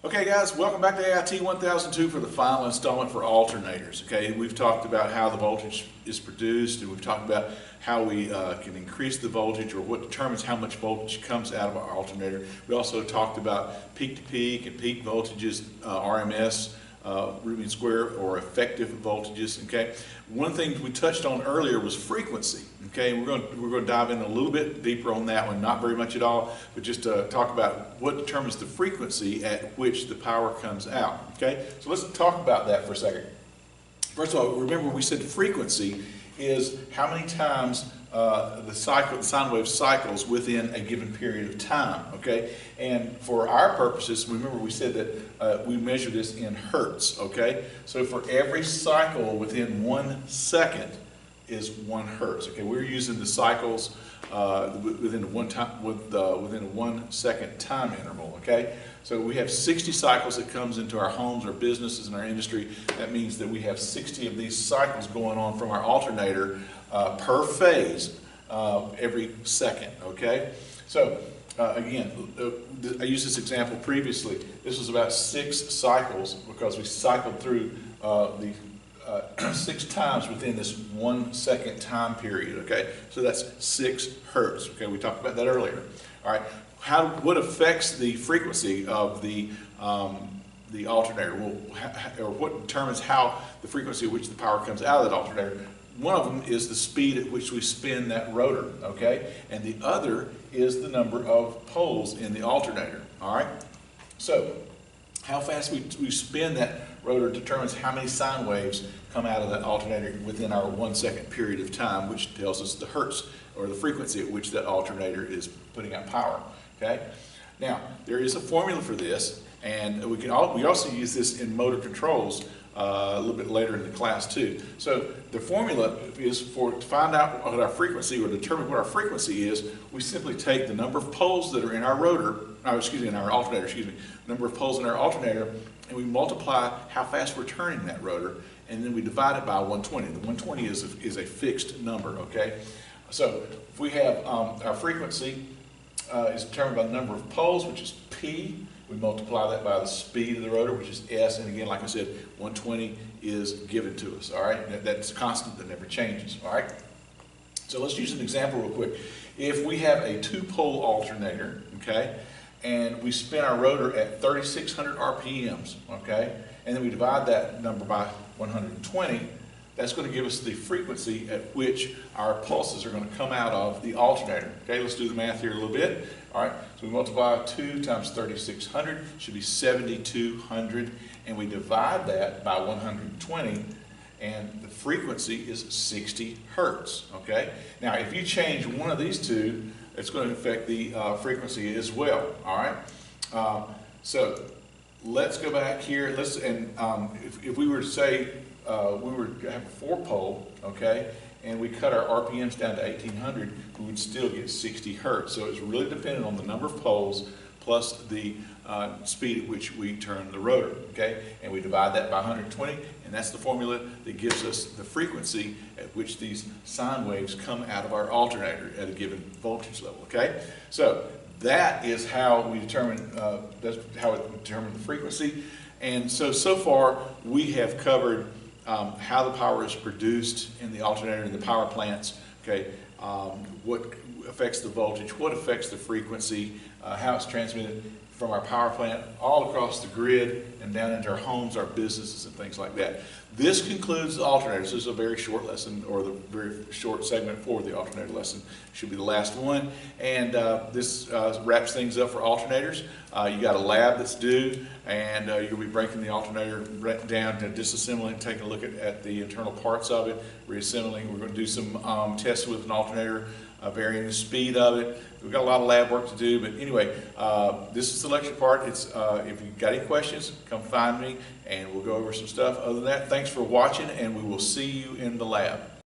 Okay guys, welcome back to AIT 1002 for the final installment for alternators. Okay, we've talked about how the voltage is produced, and we've talked about how we can increase the voltage, or what determines how much voltage comes out of our alternator. We also talked about peak to peak and peak voltages, RMS, root mean square, or effective voltages. Okay, one thing we touched on earlier was frequency. Okay, we're going to dive in a little bit deeper on that one, not very much at all, but just talk about what determines the frequency at which the power comes out. Okay, so let's talk about that for a second. First of all, remember we said frequency is how many times the sine wave cycles within a given period of time. Okay, and for our purposes, remember we said that we measure this in hertz. Okay, so for every cycle within 1 second is 1 hertz. Okay, we're using the cycles within a 1 second time interval. Okay, so we have 60 cycles that comes into our homes, our businesses, and our industry. That means that we have 60 of these cycles going on from our alternator per phase every second. Okay, so again, I used this example previously. This was about 6 cycles because we cycled through the 6 times within this 1 second time period. Okay, so that's 6 hertz. Okay, we talked about that earlier. All right, what affects the frequency of the alternator? Well, or what determines how the frequency at which the power comes out of that alternator? One of them is the speed at which we spin that rotor. Okay, and the other is the number of poles in the alternator. All right, so how fast we spin that rotor determines how many sine waves come out of that alternator within our 1 second period of time, which tells us the hertz, or the frequency at which that alternator is putting out power. Okay, now there is a formula for this, and we also use this in motor controls a little bit later in the class too. So the formula is to find out what our frequency, or determine what our frequency is. We simply take the number of poles that are in our rotor, in our alternator, number of poles in our alternator, and we multiply how fast we're turning that rotor, and then we divide it by 120. The 120 is a fixed number. Okay, so if we have our frequency is determined by the number of poles, which is P. We multiply that by the speed of the rotor, which is S, and again, like I said, 120 is given to us. All right, that's constant, that never changes. All right, so let's use an example real quick. If we have a 2-pole alternator, okay, and we spin our rotor at 3,600 RPMs, okay, and then we divide that number by 120, that's going to give us the frequency at which our pulses are going to come out of the alternator. Okay, let's do the math here a little bit. All right, so we multiply 2 times 3,600, should be 7,200, and we divide that by 120, and the frequency is 60 hertz. Okay, now if you change one of these two, it's going to affect the frequency as well. All right, so let's go back here. If we were to say we were to have a 4-pole, okay, and we cut our RPMs down to 1,800, we would still get 60 hertz. So it's really dependent on the number of poles plus the speed at which we turn the rotor. Okay, and we divide that by 120, and that's the formula that gives us the frequency at which these sine waves come out of our alternator at a given voltage level. Okay, so that is how we determine. That's how it determines the frequency. And so far we have covered how the power is produced in the alternator and the power plants. Okay, what affects the voltage, what affects the frequency, how it's transmitted from our power plant all across the grid and down into our homes, our businesses, and things like that. This concludes the alternators. This is a very short lesson, or the very short segment for the alternator lesson. Should be the last one. And this wraps things up for alternators. You got a lab that's due, and you're going to be breaking the alternator down to disassembling, taking a look at the internal parts of it, reassembling. We're going to do some tests with an alternator, varying the speed of it. We've got a lot of lab work to do, but anyway, this is the lecture part. If you've got any questions, come find me, and we'll go over some stuff. Other than that, thanks for watching, and we will see you in the lab.